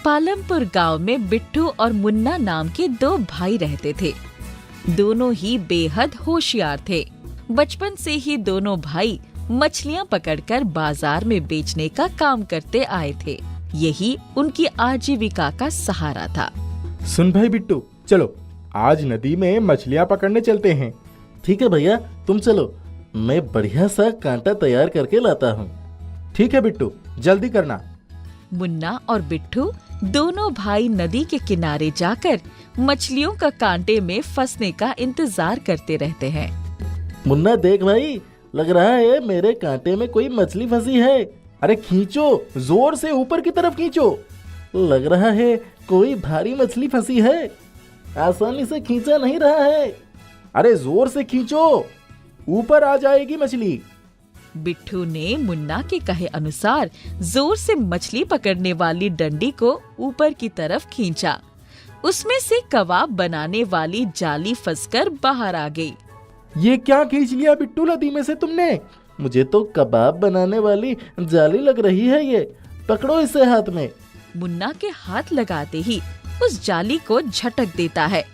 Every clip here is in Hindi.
पालमपुर गांव में बिट्टू और मुन्ना नाम के दो भाई रहते थे। दोनों ही बेहद होशियार थे। बचपन से ही दोनों भाई मछलियां पकड़कर बाजार में बेचने का काम करते आए थे। यही उनकी आजीविका का सहारा था। सुन भाई बिट्टू, चलो आज नदी में मछलियां पकड़ने चलते हैं। ठीक है भैया, तुम चलो, मैं बढ़िया सा कांटा तैयार करके लाता हूँ। ठीक है बिट्टू, जल्दी करना। मुन्ना और बिट्टू दोनों भाई नदी के किनारे जाकर मछलियों का कांटे में फंसने का इंतजार करते रहते हैं। मुन्ना देख भाई, लग रहा है मेरे कांटे में कोई मछली फंसी है। अरे खींचो, जोर से ऊपर की तरफ खींचो। लग रहा है कोई भारी मछली फंसी है, आसानी से खींचा नहीं रहा है। अरे जोर से खींचो, ऊपर आ जाएगी मछली। बिट्टू ने मुन्ना के कहे अनुसार जोर से मछली पकड़ने वाली डंडी को ऊपर की तरफ खींचा। उसमें से कबाब बनाने वाली जाली फंसकर बाहर आ गई। ये क्या खींच लिया बिट्टू नदी में से तुमने? मुझे तो कबाब बनाने वाली जाली लग रही है। ये पकड़ो इसे हाथ में। मुन्ना के हाथ लगाते ही उस जाली को झटक देता है।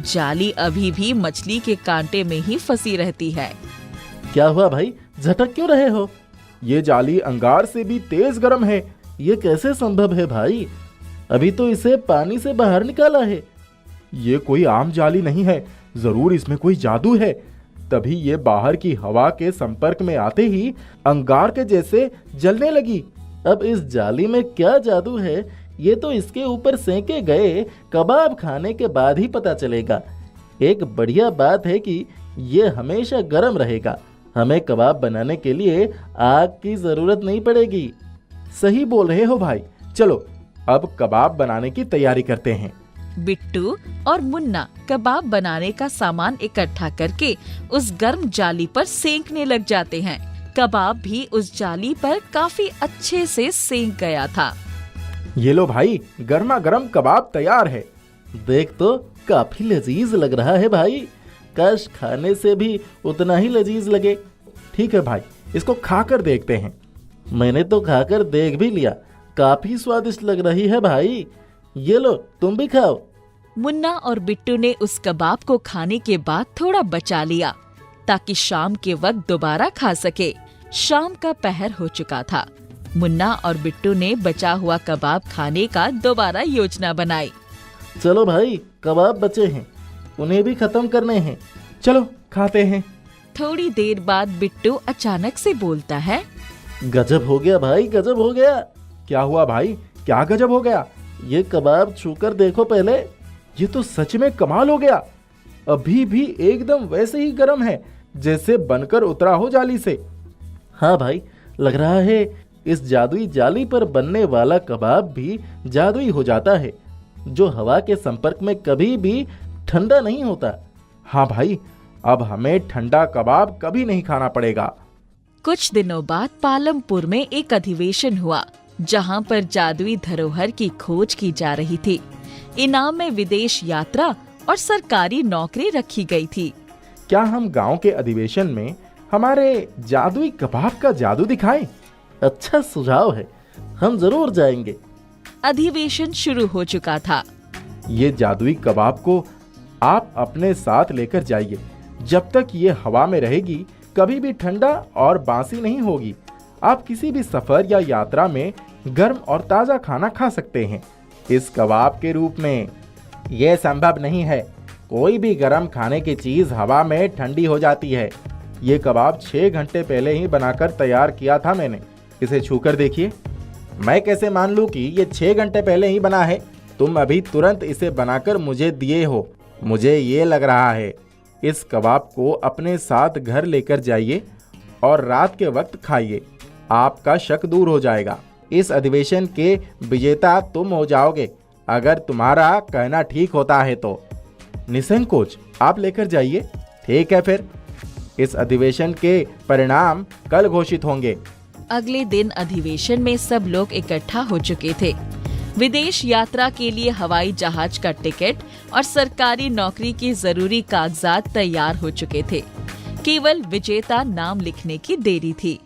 जाली अभी भी मछली के कांटे में ही फंसी रहती है। क्या हुआ भाई, झटक क्यों रहे हो? ये जाली अंगार से भी तेज गर्म है। ये कैसे संभव है भाई? अभी तो इसे पानी से बाहर निकाला है। ये कोई आम जाली नहीं है, जरूर इसमें कोई जादू है। तभी ये बाहर की हवा के संपर्क में आते ही अंगार के जैसे जलने लगी। अब इस जाली में क्या जादू है, ये तो इसके ऊपर सेंके गए कबाब खाने के बाद ही पता चलेगा। एक बढ़िया बात है कि ये हमेशा गर्म रहेगा। हमें कबाब बनाने के लिए आग की जरूरत नहीं पड़ेगी। सही बोल रहे हो भाई, चलो अब कबाब बनाने की तैयारी करते हैं। बिट्टू और मुन्ना कबाब बनाने का सामान इकट्ठा करके उस गर्म जाली पर सेंकने लग जाते हैं। कबाब भी उस जाली पर काफी अच्छे से सेंक गया था। ये लो भाई, गर्मा गर्म कबाब तैयार है। देख तो काफी लजीज लग रहा है भाई। काश खाने से भी उतना ही लजीज लगे। ठीक है भाई, इसको खाकर देखते हैं। मैंने तो खाकर देख भी लिया, काफी स्वादिष्ट लग रही है भाई। ये लो, तुम भी खाओ। मुन्ना और बिट्टू ने उस कबाब को खाने के बाद थोड़ा बचा लिया ताकि शाम के वक्त दोबारा खा सके। शाम का पहर हो चुका था। मुन्ना और बिट्टू ने बचा हुआ कबाब खाने का दोबारा योजना बनाई। चलो भाई, कबाब बचे हैं, उन्हें भी खत्म करने हैं। चलो खाते हैं। थोड़ी देर बाद बिट्टू अचानक से बोलता है, गजब हो गया भाई, गजब हो गया। क्या हुआ भाई, क्या गजब हो गया? ये कबाब छूकर देखो पहले। ये तो सच में कमाल हो गया। अभी भी एकदम वैसे ही गर्म है जैसे बनकर उतरा हो जाली से। हाँ भाई, लग रहा है इस जादुई जाली पर बनने वाला कबाब भी जादुई हो जाता है, जो हवा के संपर्क में कभी भी ठंडा नहीं होता। हाँ भाई, अब हमें ठंडा कबाब कभी नहीं खाना पड़ेगा। कुछ दिनों बाद पालमपुर में एक अधिवेशन हुआ जहाँ पर जादुई धरोहर की खोज की जा रही थी। इनाम में विदेश यात्रा और सरकारी नौकरी रखी गई थी। क्या हम गांव के अधिवेशन में हमारे जादुई कबाब का जादू दिखाएं? अच्छा सुझाव है, हम जरूर जाएंगे। अधिवेशन शुरू हो चुका था। ये जादुई कबाब को आप अपने साथ लेकर जाइए। जब तक ये हवा में रहेगी कभी भी ठंडा और बासी नहीं होगी। आप किसी भी सफर या यात्रा में गर्म और ताज़ा खाना खा सकते हैं इस कबाब के रूप में। यह संभव नहीं है, कोई भी गर्म खाने की चीज़ हवा में ठंडी हो जाती है। ये कबाब 6 घंटे पहले ही बनाकर तैयार किया था मैंने। इसे छूकर देखिए। मैं कैसे मान लूँ कि ये 6 घंटे पहले ही बना है? तुम अभी तुरंत इसे बनाकर मुझे दिए हो। मुझे ये लग रहा है। इस कबाब को अपने साथ घर लेकर जाइए और रात के वक्त खाइए। आपका शक दूर हो जाएगा। इस अधिवेशन के विजेता तुम हो जाओगे, अगर तुम्हारा कहना ठीक होता है तो। निसंकोच आप लेकर जाइए। ठीक है फिर, इस अधिवेशन के परिणाम कल घोषित होंगे। अगले दिन अधिवेशन में सब लोग इकट्ठा हो चुके थे। विदेश यात्रा के लिए हवाई जहाज का टिकट और सरकारी नौकरी की जरूरी कागजात तैयार हो चुके थे। केवल विजेता नाम लिखने की देरी थी।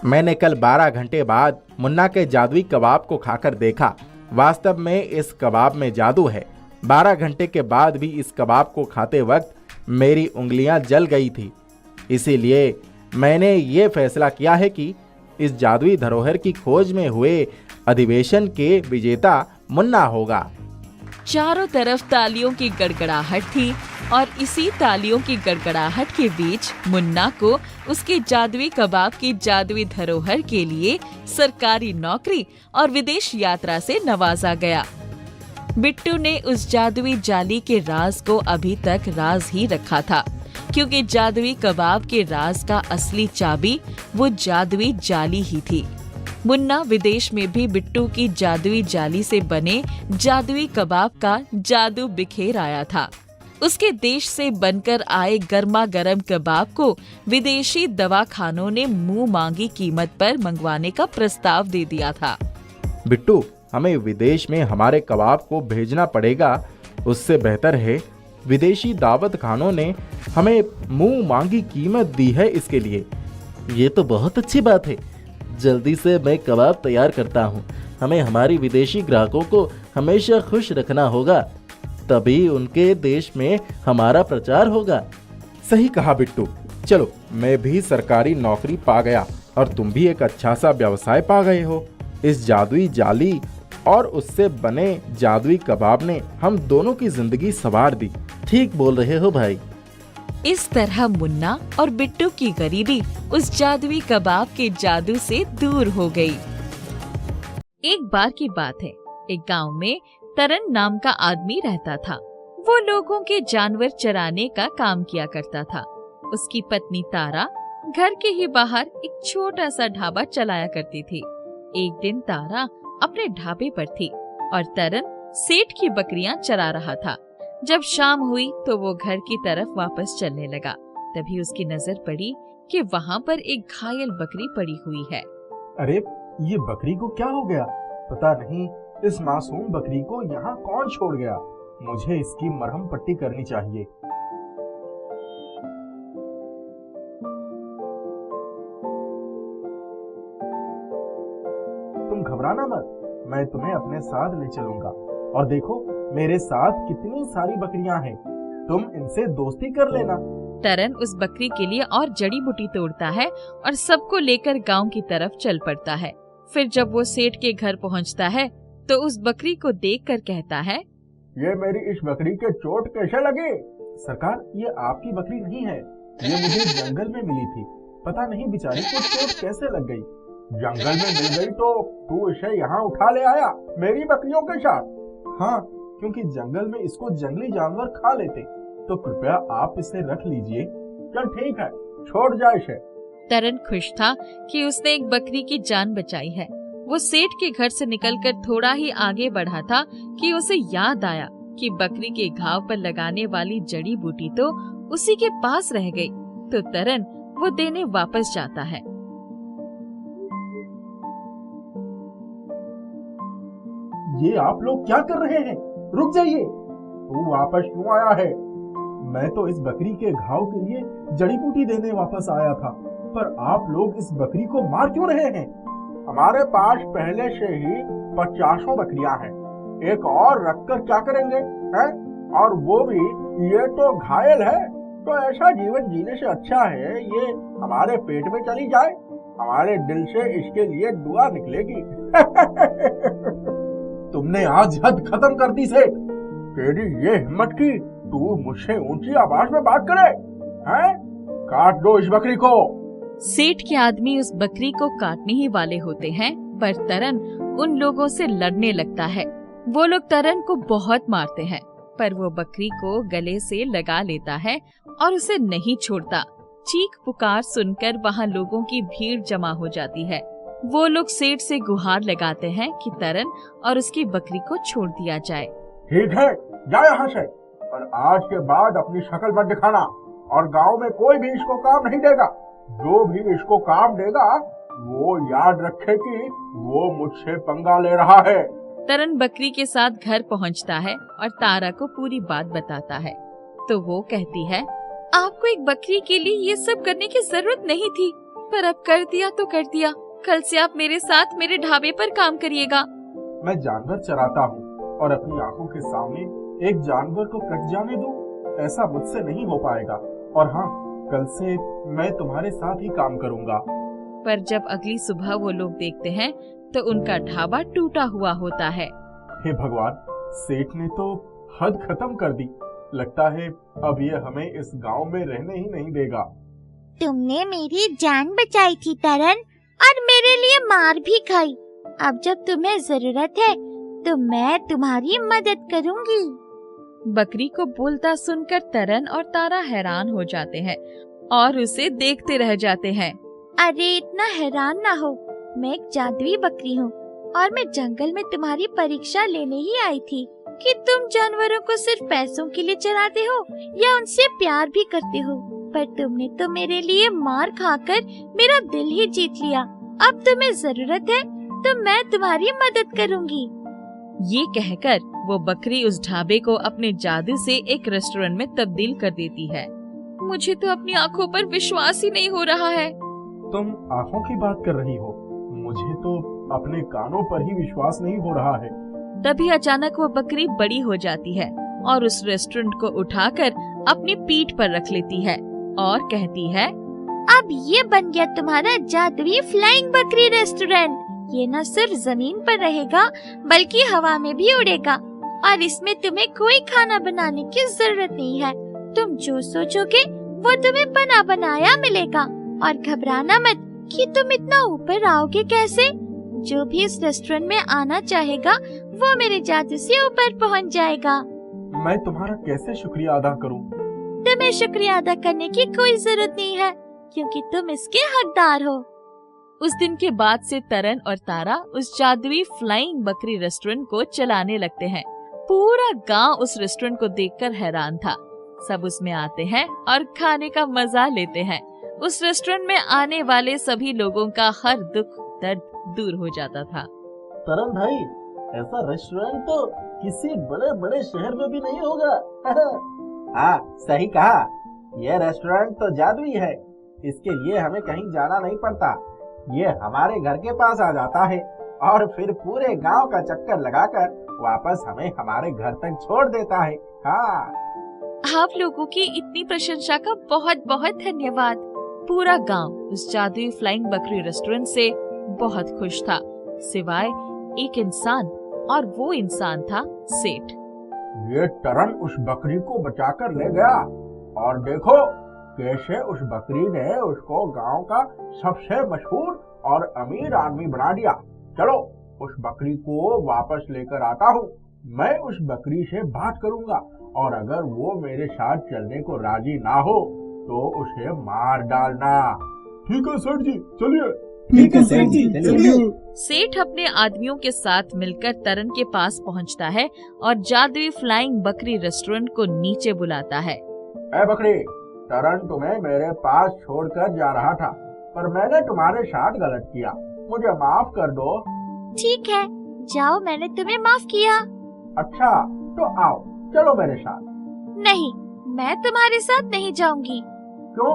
मैंने कल 12 घंटे बाद मुन्ना के जादुई कबाब को खाकर देखा। वास्तव में इस कबाब में जादू है। 12 घंटे के बाद भी इस कबाब को खाते वक्त मेरी उंगलियां जल गई थी। इसीलिए मैंने ये फैसला किया है कि इस जादुई धरोहर की खोज में हुए अधिवेशन के विजेता मुन्ना होगा। चारों तरफ तालियों की गड़गड़ाहट थी और इसी तालियों की गड़गड़ाहट के बीच मुन्ना को उसके जादुई कबाब की जादुई धरोहर के लिए सरकारी नौकरी और विदेश यात्रा से नवाजा गया। बिट्टू ने उस जादुई जाली के राज को अभी तक राज ही रखा था, क्योंकि जादुई कबाब के राज का असली चाबी वो जादुई जाली ही थी। मुन्ना विदेश में भी बिट्टू की जादुई जाली से बने जादुई कबाब का जादू बिखेर आया था। उसके देश से बनकर आए गर्मा गर्म कबाब को विदेशी दवाखानों ने मुंह मांगी कीमत पर मंगवाने का प्रस्ताव दे दिया था। बिट्टू, हमें विदेश में हमारे कबाब को भेजना पड़ेगा। उससे बेहतर है विदेशी दावत खानों ने हमें मुंह मांगी कीमत दी है इसके लिए। ये तो बहुत अच्छी बात है। जल्दी से मैं कबाब तैयार करता हूँ। हमें हमारी विदेशी ग्राहकों को हमेशा खुश रखना होगा, तभी उनके देश में हमारा प्रचार होगा। सही कहा बिट्टू। चलो, मैं भी सरकारी नौकरी पा गया और तुम भी एक अच्छा सा व्यवसाय पा गए हो। इस जादुई जाली और उससे बने जादुई कबाब ने हम दोनों की जिंदगी संवार दी। ठीक बोल रहे हो भाई। इस तरह मुन्ना और बिट्टू की गरीबी उस जादुई कबाब के जादू से दूर हो गई। एक बार की बात है, एक गांव में तरन नाम का आदमी रहता था। वो लोगों के जानवर चराने का काम किया करता था। उसकी पत्नी तारा घर के ही बाहर एक छोटा सा ढाबा चलाया करती थी। एक दिन तारा अपने ढाबे पर थी और तरन सेठ की बकरियां चरा रहा था। जब शाम हुई तो वो घर की तरफ वापस चलने लगा। तभी उसकी नजर पड़ी कि वहाँ पर एक घायल बकरी पड़ी हुई है। अरे, ये बकरी को क्या हो गया? पता नहीं इस मासूम बकरी को यहाँ कौन छोड़ गया। मुझे इसकी मरहम पट्टी करनी चाहिए। तुम घबराना मत, मैं तुम्हें अपने साथ ले चलूंगा। और देखो, मेरे साथ कितनी सारी बकरियां हैं, तुम इनसे दोस्ती कर लेना। तरन उस बकरी के लिए और जड़ी बूटी तोड़ता है और सबको लेकर गांव की तरफ चल पड़ता है। फिर जब वो सेठ के घर पहुंचता है तो उस बकरी को देखकर कहता है, ये मेरी इस बकरी के चोट कैसे लगी? सरकार, ये आपकी बकरी नहीं है, ये मुझे जंगल में मिली थी। पता नहीं बेचारी को चोट कैसे लग गई। जंगल में मिल गई तो तू इसे यहाँ उठा ले आया मेरी बकरियों के साथ? हाँ, क्योंकि जंगल में इसको जंगली जानवर खा लेते। तो कृपया आप इसे रख लीजिए। चल ठीक है, छोड़ जा इसे। तरन खुश था कि उसने एक बकरी की जान बचाई है। वो सेठ के घर से निकलकर थोड़ा ही आगे बढ़ा था कि उसे याद आया कि बकरी के घाव पर लगाने वाली जड़ी बूटी तो उसी के पास रह गई। तो तरन वो देने वापस जाता है। ये आप लोग क्या कर रहे हैं? रुक जाइए। तू वापस क्यों आया है? मैं तो इस बकरी के घाव के लिए जड़ी बूटी देने वापस आया था, पर आप लोग इस बकरी को मार क्यों रहे हैं? हमारे पास पहले से ही 50 बकरियां हैं, एक और रखकर क्या करेंगे हैं? और वो भी ये तो घायल है, तो ऐसा जीवन जीने से अच्छा है ये हमारे पेट में चली जाए, हमारे दिल से इसके लिए दुआ निकलेगी। तुमने आज हद खत्म कर दी सेठ। तेरी ये हिम्मत की तू मुझसे ऊंची आवाज में बात करे हैं? काट दो इस बकरी को। सेठ के आदमी उस बकरी को काटने ही वाले होते हैं, पर तरन उन लोगों से लड़ने लगता है। वो लोग तरन को बहुत मारते हैं, पर वो बकरी को गले से लगा लेता है और उसे नहीं छोड़ता। चीख पुकार सुनकर वहाँ लोगों की भीड़ जमा हो जाती है। वो लोग सेठ से गुहार लगाते हैं कि तरन और उसकी बकरी को छोड़ दिया जाए। ठीक है, जा यहाँ से, और आज के बाद अपनी शक्ल मत दिखाना, और गांव में कोई भी इसको काम नहीं देगा। जो भी इसको काम देगा वो याद रखे कि वो मुझसे पंगा ले रहा है। तरन बकरी के साथ घर पहुंचता है और तारा को पूरी बात बताता है। तो वो कहती है, आपको एक बकरी के लिए ये सब करने की जरूरत नहीं थी, पर अब कर दिया तो कर दिया। कल से आप मेरे साथ मेरे ढाबे पर काम करिएगा। मैं जानवर चराता हूँ और अपनी आंखों के सामने एक जानवर को कट जाने दूं, ऐसा मुझसे नहीं हो पाएगा। और हाँ, कल से मैं तुम्हारे साथ ही काम करूँगा। पर जब अगली सुबह वो लोग देखते हैं तो उनका ढाबा टूटा हुआ होता है। हे भगवान, सेठ ने तो हद खत्म कर दी। लगता है अब ये हमें इस गांव में रहने ही नहीं देगा। तुमने मेरी जान बचाई थी तरन, और मेरे लिए मार भी खाई। अब जब तुम्हें जरूरत है तो मैं तुम्हारी मदद करूंगी। बकरी को बोलता सुनकर तरन और तारा हैरान हो जाते हैं और उसे देखते रह जाते हैं। अरे इतना हैरान ना हो, मैं एक जादुई बकरी हूँ और मैं जंगल में तुम्हारी परीक्षा लेने ही आई थी कि तुम जानवरों को सिर्फ पैसों के लिए चराते हो या उनसे प्यार भी करते हो। पर तुमने तो मेरे लिए मार खाकर मेरा दिल ही जीत लिया। अब तुम्हें जरूरत है तो मैं तुम्हारी मदद करूंगी। ये कहकर वो बकरी उस ढाबे को अपने जादू से एक रेस्टोरेंट में तब्दील कर देती है। मुझे तो अपनी आंखों पर विश्वास ही नहीं हो रहा है। तुम आंखों की बात कर रही हो? मुझे तो अपने कानों पर ही विश्वास नहीं हो रहा है। तभी अचानक वो बकरी बड़ी हो जाती है और उस रेस्टोरेंट को उठाकर अपनी पीठ पर रख लेती है और कहती है, अब ये बन गया तुम्हारा जादुई फ्लाइंग बकरी रेस्टोरेंट। ये न सिर्फ जमीन पर रहेगा बल्कि हवा में भी उड़ेगा, और इसमें तुम्हें कोई खाना बनाने की जरूरत नहीं है। तुम जो सोचोगे वो तुम्हें बना बनाया मिलेगा। और घबराना मत कि तुम इतना ऊपर आओगे कैसे। जो भी इस रेस्टोरेंट में आना चाहेगा वो मेरे जादू से ऊपर पहुंच जाएगा। मैं तुम्हारा कैसे शुक्रिया अदा करूं? तुम्हें शुक्रिया अदा करने की कोई जरूरत नहीं है, क्योंकि तुम इसके हकदार हो। उस दिन के बाद से तरन और तारा उस जादुई फ्लाइंग बकरी रेस्टोरेंट को चलाने लगते हैं। पूरा गांव उस रेस्टोरेंट को देखकर हैरान था। सब उसमें आते हैं और खाने का मजा लेते हैं। उस रेस्टोरेंट में आने वाले सभी लोगों का हर दुख दर्द दूर हो जाता था। तरन भाई, ऐसा रेस्टोरेंट तो किसी बड़े बड़े शहर में भी नहीं होगा। हाँ, सही कहा। यह रेस्टोरेंट तो जादुई है। इसके लिए हमें कहीं जाना नहीं पड़ता। ये हमारे घर के पास आ जाता है और फिर पूरे गांव का चक्कर लगाकर वापस हमें हमारे घर तक छोड़ देता है। हाँ, आप लोगों की इतनी प्रशंसा का बहुत बहुत धन्यवाद। पूरा गांव उस जादुई फ्लाइंग बकरी रेस्टोरेंट से बहुत खुश था, सिवाय एक इंसान, और वो इंसान था सेठ। ये तरन उस बकरी को बचाकर ले गया, और देखो कैसे उस बकरी ने उसको गांव का सबसे मशहूर और अमीर आदमी बना दिया। चलो उस बकरी को वापस लेकर आता हूँ। मैं उस बकरी से बात करूंगा, और अगर वो मेरे साथ चलने को राजी ना हो तो उसे मार डालना। ठीक है सेठ जी, चलिए। ठीक है सेठ जी, चलिए। सेठ अपने आदमियों के साथ मिलकर तरन के पास पहुंचता है और जादुई फ्लाइंग बकरी रेस्टोरेंट को नीचे बुलाता है। ए बकरी, तरन तुम्हें मेरे पास छोड़कर जा रहा था, पर मैंने तुम्हारे साथ गलत किया। मुझे माफ कर दो। ठीक है, जाओ, मैंने तुम्हें माफ किया। अच्छा, तो आओ, चलो मेरे साथ। नहीं, मैं तुम्हारे साथ नहीं जाऊंगी। क्यों?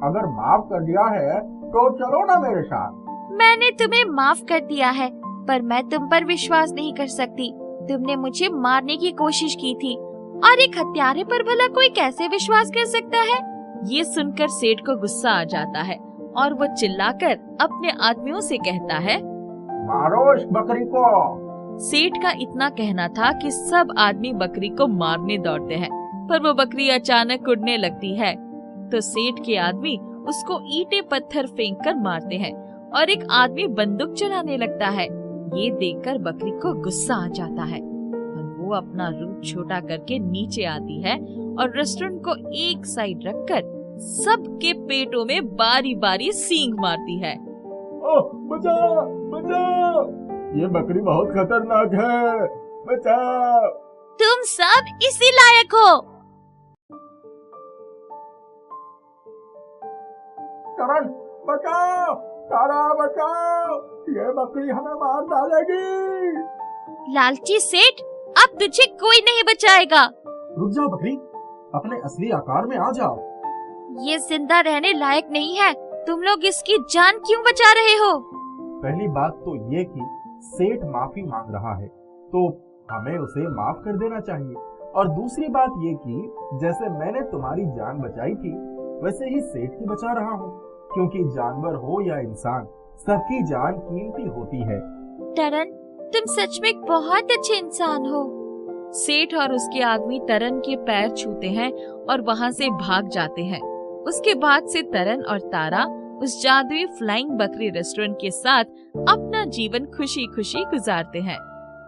अगर माफ कर दिया है तो चलो ना मेरे साथ। मैंने तुम्हें माफ कर दिया है, पर मैं तुम पर विश्वास नहीं कर सकती। तुमने मुझे मारने की कोशिश की थी, और एक हत्यारे पर भला कोई कैसे विश्वास कर सकता है। ये सुनकर सेठ को गुस्सा आ जाता है और वो चिल्लाकर अपने आदमियों से कहता है, मारो इस बकरी को। सेठ का इतना कहना था कि सब आदमी बकरी को मारने दौड़ते हैं, पर वो बकरी अचानक उड़ने लगती है तो सेठ के आदमी उसको ईंटें पत्थर फेंक कर मारते हैं और एक आदमी बंदूक चलाने लगता है। ये देखकर बकरी को गुस्सा आ जाता है और वो अपना रूप छोटा करके नीचे आती है और रेस्टोरेंट को एक साइड रखकर सबके पेटों में बारी बारी सींग मारती है। ओह, बचाओ, बचाओ! ये बकरी बहुत खतरनाक है, बचाओ! तुम सब इसी लायक हो। तरन, बचाओ! तारा, बचाओ! ये बकरी हमें मार डालेगी। लालची सेठ, अब तुझे कोई नहीं बचाएगा। रुक जाओ बकरी, अपने असली आकार में आ जाओ। ये जिंदा रहने लायक नहीं है। तुम लोग इसकी जान क्यों बचा रहे हो? पहली बात तो ये कि सेठ माफी मांग रहा है तो हमें उसे माफ कर देना चाहिए। और दूसरी बात ये कि जैसे मैंने तुम्हारी जान बचाई थी वैसे ही सेठ की बचा रहा हूँ, क्योंकि जानवर हो या इंसान सबकी जान कीमती होती है। तरन, तुम सच में एक बहुत अच्छे इंसान हो। सेठ और उसके आदमी तरन के पैर छूते हैं और वहाँ से भाग जाते हैं। उसके बाद से तरन और तारा उस जादुई फ्लाइंग बकरी रेस्टोरेंट के साथ अपना जीवन खुशी खुशी गुजारते हैं।